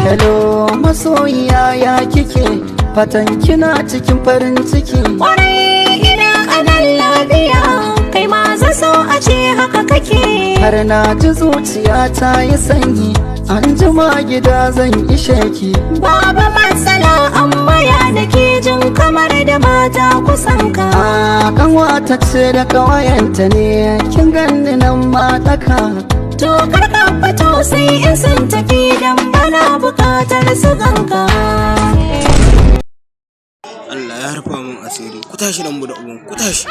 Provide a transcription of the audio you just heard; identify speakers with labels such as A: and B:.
A: hello masoyiya ya kike fatan kina cikin farin ciki
B: kwarai ina anan lafiya kai ma za so a ce haka kake
A: har na ji zuciya ta yi sanyi an jima gida zan ishe ki
B: babu matsala amma ya nake jin kamar da mata kusan ka
A: a kanwata ce da kawayenta ne kin ganni nan ma daka
B: to karka fito sai in sun tafi dan bana bukatar su ganka
C: Allah ya harfa mun asiri ku tashi nan mu da uban ku tashi